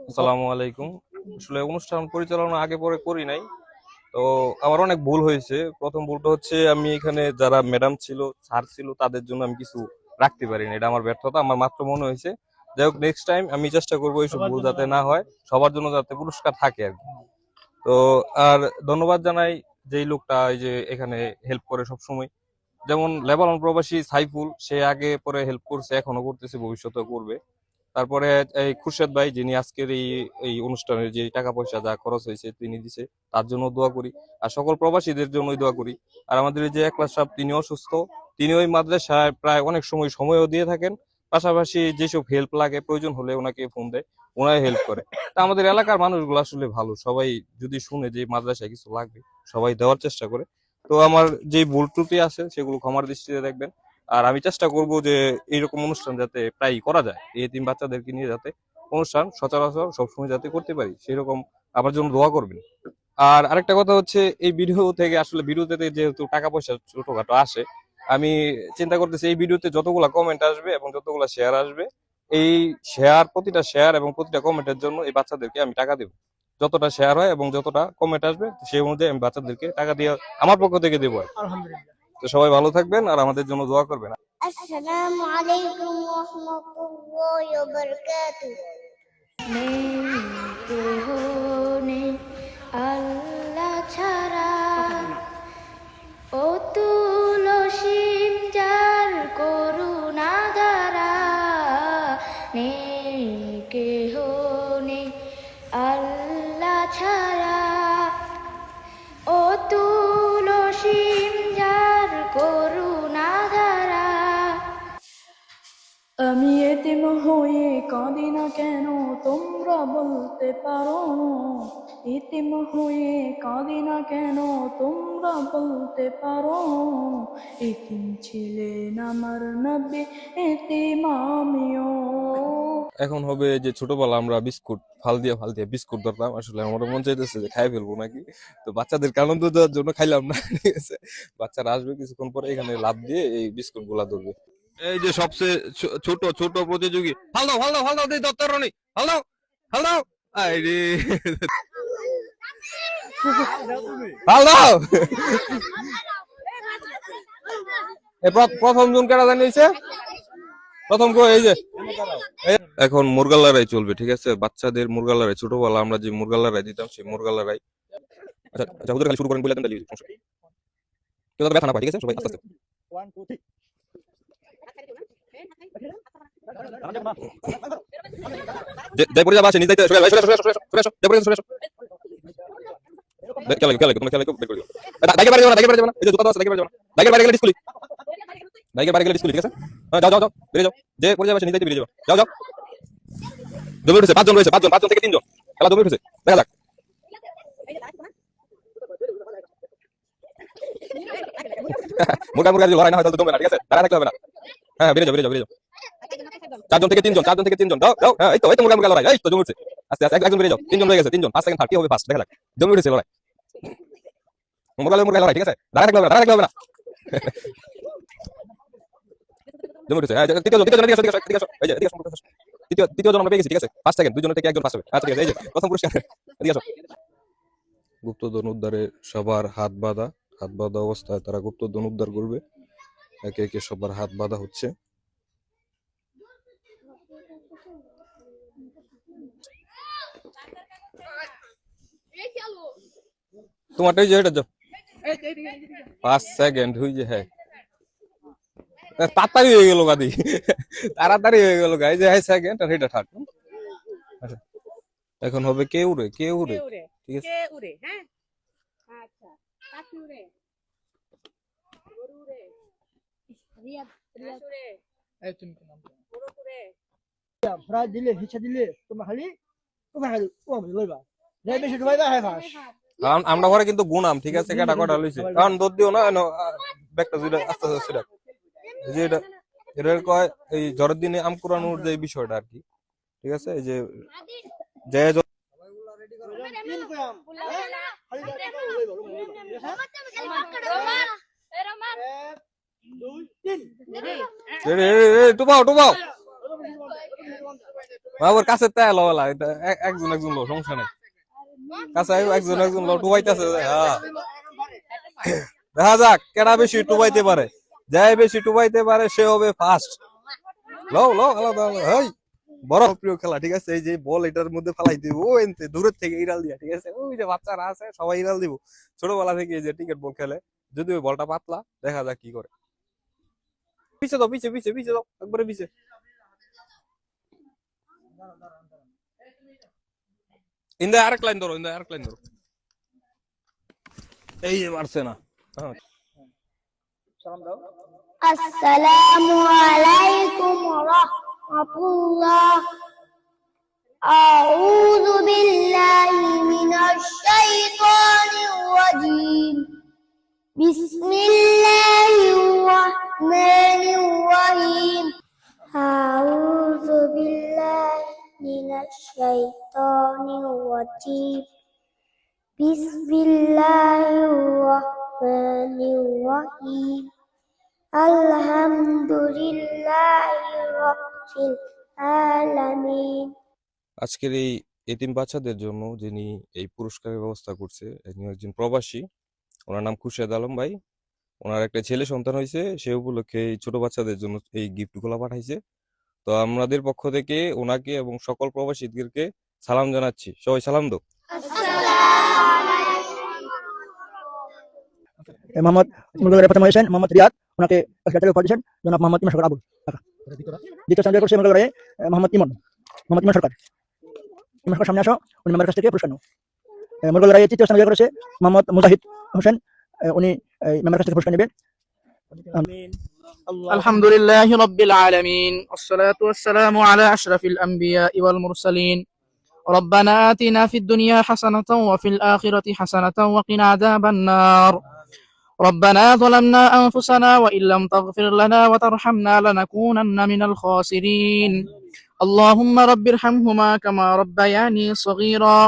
আসসালামু আলাইকুম। আসলে অনুষ্ঠান পরিচালনা আগে পরে করি নাই। তো আমার অনেক ভুল হয়েছে। প্রথম ভুলটা হচ্ছে আমি এখানে যারা ম্যাডাম ছিল, স্যার ছিল তাদের জন্য আমি কিছু রাখতে পারিনি। এটা আমার ব্যর্থতা, আমার মাত্র মনে হয়েছে। যাই হোক, নেক্সট টাইম আমি চেষ্টা করবো এইসব ভুল যাতে না হয়, সবার জন্য যাতে পুরস্কার থাকে আর কি। তো আর ধন্যবাদ জানাই যেই লোকটা এই যে এখানে হেল্প করে সব সময়, যেমন লেবানন প্রবাসী সাইফুল, সে আগে পরে হেল্প করছে, এখনো করতেছে, ভবিষ্যতেও করবে। তারপরে এই খুরশেদ ভাই, যিনি আজকের এই এই অনুষ্ঠানের যে টাকা পয়সা যা খরচ হয়েছে তিনি দিছে, তার জন্য দোয়া করি। আর সকল প্রবাসীদের জন্যই দোয়া করি। আর আমাদের এই যে একলাস সাহেব, তিনি অসুস্থ, তিনি ওই মাদ্রাসায় প্রায় অনেক সময়ও দিয়ে থাকেন। পাশাপাশি যেসব হেল্প লাগে প্রয়োজন হলে ওনাকে ফোন দেয়, ওনাই হেল্প করে। তা আমাদের এলাকার মানুষগুলো আসলে ভালো, সবাই যদি শুনে যে মাদ্রাসায় কিছু লাগবে সবাই দেওয়ার চেষ্টা করে। তো আমার যে ভুল ত্রুটি আছে সেগুলো ক্ষমার দৃষ্টিতে দেখবেন। আর আমি চেষ্টা করব যে এইরকম অনুষ্ঠান যাতে প্রায় করা যায়, এই এতিম বাচ্চাদেরকে নিয়ে যাতে অনুষ্ঠান সচরাচর সবসময় যাতে করতে পারি সেরকম আমার জন্য দোয়া করবেন। আর আরেকটা কথা হচ্ছে, এই ভিডিও থেকে আসলে ভিডিওতে যেহেতু টাকা পয়সা ছোটখাটো আসে, আমি চিন্তা করতেছি এই ভিডিওতে যতগুলা কমেন্ট আসবে এবং যতগুলা শেয়ার আসবে, এই প্রতিটা শেয়ার এবং প্রতিটা কমেন্টের জন্য এই বাচ্চাদেরকে আমি টাকা দেবো। যতটা শেয়ার হয় এবং যতটা কমেন্ট আসবে সেই অনুযায়ী আমি বাচ্চাদেরকে টাকা দিয়ে আমার পক্ষ থেকে দেবো আর কি। আলহামদুলিল্লাহ। তো সবাই ভালো থাকবেন আর আমাদের জন্য দোয়া করবেন। আসসালামু আলাইকুম ওয়া রাহমাতুল্লাহি ওয়া বারাকাতুহু। নেই কেহ নেই আল্লাহ ছাড়া, অতুল অসীম যার করুণা ধারা। নেই কেহ নেই আল্লাহ ছাড়া, অতুল অসীম যার করুণা ধারা। আমি এতিম হয়ে কাঁদি না কেন তোমরা বলতে পারো, এতিম হয়ে কাঁদি না কেন তোমরা বলতে পারো। এতিম ছিলেন আমার নবী, এতিম আমিও। এখন হবে যে ছোটবেলা আমরা বিস্কুট ফাল দিয়ে বিস্কুট ধরতাম, আসলে আমার মন চাইতেছে যে খাই ফেলবো নাকি। তো বাচ্চাদেরকে আনন্দ দেওয়ার জন্য খাইলাম না, ঠিক আছে। বাচ্চারা আসবে কিছুক্ষণ পরে, এখানে লাফ দিয়ে এই বিস্কুট গুলা ধরবে। এই যে সবচেয়ে ছোট ছোট প্রতিযোগী, ফাল দাও দিয়ে দত্তর রানী, ফাল দাও আরে, ফাল দাও। প্রথম জন কারা জানিয়েছে, প্রথম কো এই যে এখন মুরগা লড়াই চলবে, ঠিক আছে। বাচ্চাদের মুরগা লড়াই, ছোটবেলা আমরা যে মুরগা লড়াই দিতাম সেই মুরগা লড়াই। আচ্ছা আচ্ছা, হুজুর খালি শুরু করেন বলে দেন, তাহলে সমস্যা নেই। কেউ যাতে ব্যথা না পায়, ঠিক আছে, সবাই আস্তে আস্তে। যে পড়ে যাবা সে নিজ দায়িত্বে সরে আসো, সরে আসো, যে পড়ে সরে আসো। খেলা খেলা তোমরা খেলা বের করে দিও। দাইকে বাইরে যাবে না, দাইকে বাইরে যাবে না, এই যে জুতা দাও আছে, দাইকে বাইরে যাবে না, দাইকে বাইরে গেলে ডিসকুলি, দাইকে বাইরে গেলে ডিসকুলি, ঠিক আছে। হ্যাঁ যাও যাও যাও, বেরিয়ে যাও, যে পড়ে যাবে সে নিজ দায়িত্বে বেরিয়ে যাও, যাও যাও। জমে উঠেছে, পাঁচজন রয়েছে, পাঁচজন থেকে তিনজন, খেলা জমে উঠেছে, দেখা যাক। মুরগা মুরগা যদি লড়াই না হয় তাহলে তো জমবে না, ঠিক আছে, দাঁড়ায় থাকতে হবে না। হ্যাঁ বেরিয়ে যাও, বেরিয়ে যাও, বেরিয়ে যাও। চারজন থেকে তিনজন, যাও। হ্যাঁ এই তো মুরগা মুরগা লড়াই, এই তো জমে উঠছে। আস্তে আস্তে একজন বেরিয়ে যাও, তিনজন রয়ে গেছে, তিনজন, ফার্স্ট সেকেন্ড থার্ড, কি হবে ফার্স্ট, দেখা যাক। জমে উঠেছে লড়াই, মুরগা মুরগা লড়াই, ঠিক আছে, দাঁড়ায় থাকতে হবে না, দাঁড়ায় থাকতে হবে না। জমে উঠেছে, হ্যাঁ তৃতীয় জন এদিকে আসো, এদিকে আসো, এই যে এদিকে আসো। তৃতীয় জন আমরা পেয়ে গেছি, ঠিক আছে, ফার্স্ট সেকেন্ড দুইজন থেকে একজন ফার্স্ট হবে। আচ্ছা ঠিক আছে, এই যে প্রথম পুরস্কার, এদিকে আসো। গুপ্তধন উদ্ধারে সবার হাত বাঁধা অবস্থায় তারা গুপ্তধন উদ্ধার করবে। একে একে সবার হাত বাঁধা হচ্ছে। তোমারটাই যে এটা যাও, 5 সেকেন্ড হই যে, হ্যাঁ তাড়াতাড়ি হয়ে গেল গাদি, তাড়াতাড়ি হয়ে গেল গাই, যে হ্যাঁ সেকেন্ড আর এটা থার্ড। আচ্ছা এখন হবে কে উড়ে, ঠিক আছে। হ্যাঁ আচ্ছা, পাখি উড়ে, গরু উড়ে, রিয়াদ উড়ে, এই তুমি কোন নাম? মোরগ উড়ে। ফ্রাই দিলে হিসা দিলে তোমার খালি ও আমি লইবা যাই বেশি ডুবাইবা হ্যাঁ ফাঁস। আমরা ঘরে কিন্তু গুনাম, ঠিক আছে, কেটা কটা লইছে, কারণ দোদ দিও না ব্যাগটা যেটা আস্তে আস্তে সেটা যে এটা কয় এই ঝড়ের দিনে আম কুড়ানোর যে বিষয়টা আর কি, ঠিক আছে। এই যে যে টুবাও বাবার কাছে তাই লওয়ালা এটা একজন একজন লো সমস্যা নাই কাছে একজন লো টুবাইতেছে হ্যাঁ দেখা যাক কেডা বেশি টুবাইতে পারে যাই বেশি টুবাইতে পারে সে হবে ফার্স্ট লও লও আলাদা আলাদা এই বড় প্রিয় খেলা ঠিক আছে এই যে বল এটার মধ্যে ফালাই দিব ও এনতে দূরের থেকে ইরাল দিয়া ঠিক আছে ওই যে বাচ্চারা আছে সবাই ইরাল দিব ছোটবেলা থেকে এই যে ক্রিকেট বল খেলে যদি ওই বলটা পাতলা দেখা যাক কি করে পিছে দাও পিছে পিছে পিছে দাও একবারে পিছে ইন্দা আরেক লাইন ধরো এই যে মারছে না হ্যাঁ সালাম দাও আসসালামু আলাইকুম ওয়া রাহমাতুল্লাহ আউযু বিল্লাহি মিনাশ শাইতানির রাজীম বিসমিল্লাহির রাহমানির রাহিম আউযু বিল্লাহি মিনাশ শাইতানির রাজীম বিসমিল্লাহির রাহমানির রাহিম আলহামদুলিল্লাহি রাব্বিল আলামিন। আজকের এই এতিম বাচ্চাদের জন্য যিনি এই পুরস্কারের ব্যবস্থা করছে ইনি একজন প্রবাসী ওনার নাম খুরশেদ আলম ভাই ওনার একটা ছেলে সন্তান হয়েছে সে উপলক্ষে এই ছোট বাচ্চাদের জন্য এই গিফট গুলা পাঠাইছে তো আমাদের পক্ষ থেকে ওনাকে এবং সকল প্রবাসীদেরকে সালাম জানাচ্ছি সবাই সালাম দাও মোহাম্মদ মুরগালের প্রথম হয়েছেন মোহাম্মদ রিয়াদ ওনাকে 1,000 টাকা উপহার দিয়েছেন জনাব মোহাম্মদ ইমন সরকার আবুল দ্বিতীয় স্থান জয় করছে মুরগালে মোহাম্মদ ইমন সরকার ইমন সরকার সামনে আসো উনি মেম্বারের কাছ থেকে পুরস্কার নেন মুরগালে তৃতীয় স্থান জয় করেছে মোহাম্মদ মুজাহিদ হোসেন উনি মেম্বারের কাছ থেকে পুরস্কার নেবেন الحمد لله رب العالمين والصلاة والسلام على أشرف الأنبياء والمرسلين ربنا آتنا في الدنيا حسنة وفي الآخرة حسنة وقنا عذاب النار ربنا ظلمنا أنفسنا وإن لم تغفر لنا وترحمنا لنكونن من الخاسرين اللهم رب ارحمهما كما ربياني صغيرا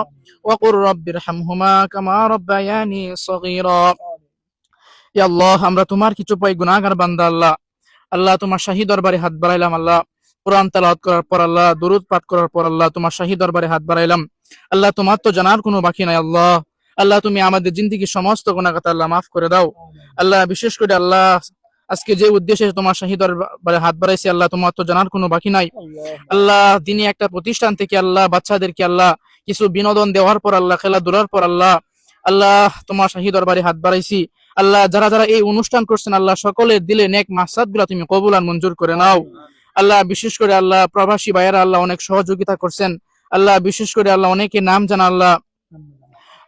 وقل رب ارحمهما كما ربياني صغيرا يا الله আমরা তোমার কিছু পাই গুনাহগার বান্দা আল্লাহ আল্লাহ তোমার শাহী দরবারে হাত বাড়াইলাম আল্লাহ কুরআন তেলাওয়াত করার পর আল্লাহ দুরূদ পাঠ করার পর আল্লাহ তোমার শাহী দরবারে হাত বাড়াইলাম আল্লাহ তোমার তো জানার কোনো বাকি নাই আল্লাহ আল্লাহ তুমি আমাদের জিন্দেগীর সমস্ত গুনাহ খাতা আল্লাহ মাফ করে দাও আল্লাহ বিশেষ করে আল্লাহ আজকে যে উদ্দেশ্যে তোমার শাহী দরবারে হাত বাড়াইছি আল্লাহ তোমার তো জানার কোনো বাকি নাই আল্লাহ দিনে একটা প্রতিষ্ঠান থেকে আল্লাহ বাচ্চাদেরকে আল্লাহ কিছু বিনোদন দেওয়ার পর আল্লাহ খেলাধুলার পর আল্লাহ আল্লাহ তোমার শাহী দরবারে হাত বাড়াইছি আল্লাহ যারা যারা এই অনুষ্ঠান করছেন আল্লাহ সকলের দিলে নেক মাকসাদগুলো তুমি কবুল আর মঞ্জুর করে নাও আল্লাহ বিশেষ করে আল্লাহ প্রবাসী ভাইয়েরা আল্লাহ অনেক সহযোগিতা করছেন আল্লাহ বিশেষ করে আল্লাহ অনেকে নাম জানা আল্লাহ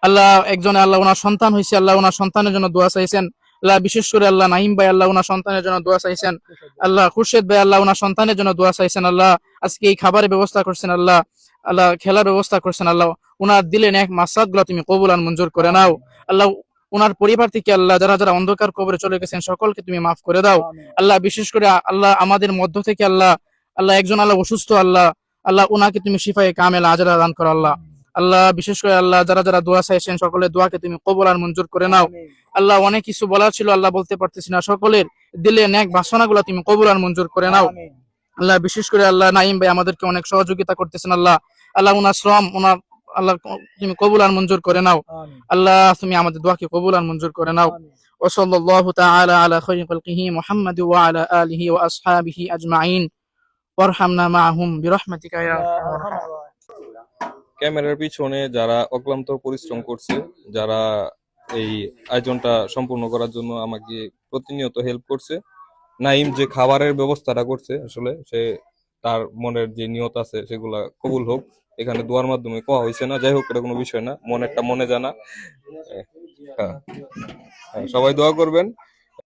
আল্লাহ একজনে আল্লাহ ওনার সন্তান হয়েছে আল্লাহ ওনার সন্তানের জন্য দোয়া চাইছেন আল্লাহ বিশেষ করে আল্লাহ নাইম ভাই আল্লাহ ওনার সন্তানের জন্য দোয়া চাইছেন আল্লাহ খুরশেদ ভাই আল্লাহ ওনার সন্তানের জন্য দোয়া চাইছেন আল্লাহ আজকে এই খাবারের ব্যবস্থা করছেন আল্লাহ আল্লাহ খেলার ব্যবস্থা করছেন আল্লাহ ওনার দিলে নেক মাকসাদগুলো তুমি কবুল আর মঞ্জুর করে নাও আল্লাহ ওনার পরিবার থেকে আল্লাহ যারা যারা অন্ধকার কবরে চলে গেছেন সকলকে তুমি মাফ করে দাও আল্লাহ বিশেষ করে আল্লাহ আমাদের মধ্য থেকে আল্লাহ আল্লাহ একজন আল্লাহ অসুস্থ আল্লাহ আল্লাহ ওনাকে তুমি শিফায়ে কামেলা আজরা দান করো আল্লাহ আল্লাহ বিশেষ করে আল্লাহ যারা যারা দোয়া চাইছেন সকলের দোয়াকে তুমি কবুল আর মঞ্জুর করে নাও আল্লাহ অনেক কিছু বলার ছিল আল্লাহ বলতে পারতেছি না সকলের দিলে নেক বাসনাগুলো তুমি কবুল আর মঞ্জুর করে নাও আল্লাহ বিশেষ করে আল্লাহ নাইম ভাই আমাদেরকে অনেক সহযোগিতা করতেছেন আল্লাহ আল্লাহ ওনার শ্রম ওনার আল্লাহ তুমি কবুল আর মঞ্জুর করে নাও আল্লাহ তুমি আমাদের দোয়াকে কবুল আর মঞ্জুর করে নাও وصلى الله تعالى على خير خلقه محمد وعلى آله وأصحابه أجمعين وارحمنا معهم برحمتك يا أرحم الراحمين ক্যামেরার পিছনে যারা অক্লান্ত পরিশ্রম করছে যারা এই আয়োজনটা সম্পূর্ণ করার জন্য আমাকে প্রতিনিয়ত হেল্প করছে নাইম যে খাবারের ব্যবস্থাটা করছে আসলে সে তার মনের যে নিয়ত আছে সেগুলা কবুল হোক এখানে দোয়ার মাধ্যমে কোয়া হয়েছে না যাই হোক এটা কোনো বিষয় না মনেরটা মনে জানা সবাই দোয়া করবেন